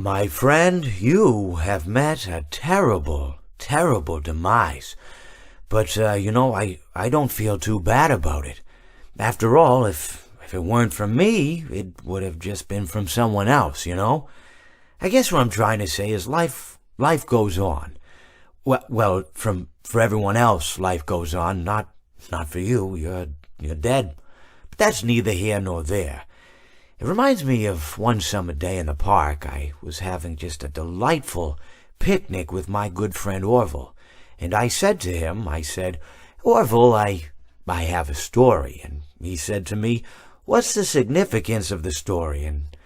My friend, you have met a terrible, terrible demise. But, I don't feel too bad about it. After all, if it weren't from me, it would have just been from someone else, you know? I guess what I'm trying to say is life goes on. Well, for everyone else, life goes on, not for you. You're dead. But that's neither here nor there. It reminds me of one summer day in the park. I was having just a delightful picnic with my good friend Orville. And I said to him, Orville, I have a story. And he said to me, what's the significance of the story? And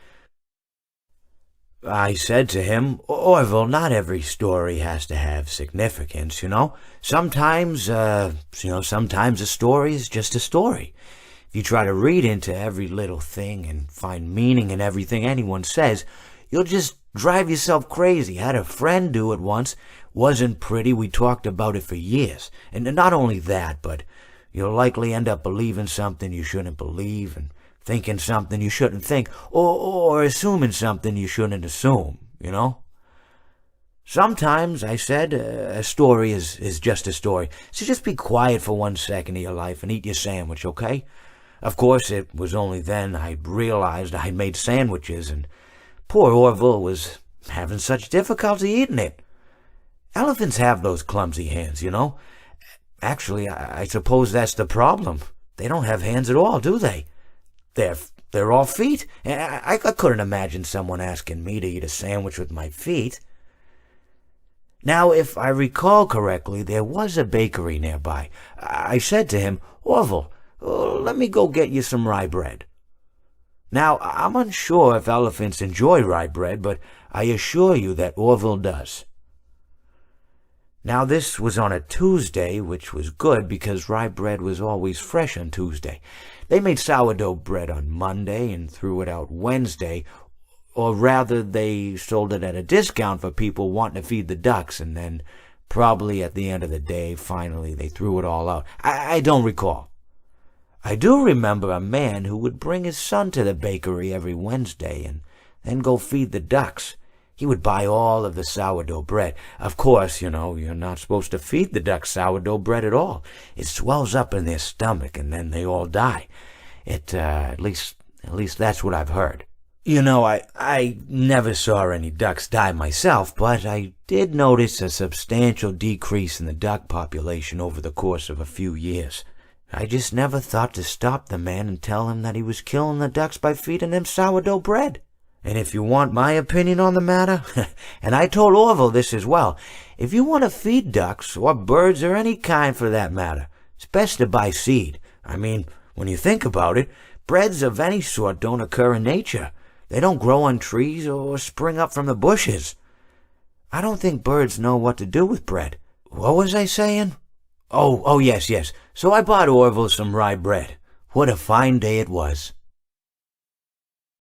I said to him, Orville, not every story has to have significance, you know? Sometimes a story is just a story. If you try to read into every little thing and find meaning in everything anyone says, you'll just drive yourself crazy. I had a friend do it once. Wasn't pretty. We talked about it for years. And not only that, but you'll likely end up believing something you shouldn't believe and thinking something you shouldn't think, or assuming something you shouldn't assume, you know? Sometimes, I said, a story is just a story. So just be quiet for 1 second of your life and eat your sandwich, okay? Of course, it was only then I realized I made sandwiches, and poor Orville was having such difficulty eating it. Elephants have those clumsy hands, you know? Actually, I suppose that's the problem. They don't have hands at all, do they? They're all feet. I couldn't imagine someone asking me to eat a sandwich with my feet. Now, if I recall correctly, there was a bakery nearby. I said to him, Orville, let me go get you some rye bread. Now, I'm unsure if elephants enjoy rye bread, but I assure you that Orville does. Now, this was on a Tuesday, which was good because rye bread was always fresh on Tuesday. They made sourdough bread on Monday and threw it out Wednesday, or rather they sold it at a discount for people wanting to feed the ducks, and then probably at the end of the day, finally, they threw it all out. I don't recall. I do remember a man who would bring his son to the bakery every Wednesday and then go feed the ducks. He would buy all of the sourdough bread. Of course, you're not supposed to feed the ducks sourdough bread at all. It swells up in their stomach and then they all die. At least that's what I've heard. I never saw any ducks die myself, but I did notice a substantial decrease in the duck population over the course of a few years. I just never thought to stop the man and tell him that he was killing the ducks by feeding them sourdough bread. And if you want my opinion on the matter, and I told Orville this as well, if you want to feed ducks, or birds, or any kind for that matter, it's best to buy seed. I mean, when you think about it, breads of any sort don't occur in nature. They don't grow on trees or spring up from the bushes. I don't think birds know what to do with bread. What was I saying? Oh, yes. So I bought Orville some rye bread. What a fine day it was.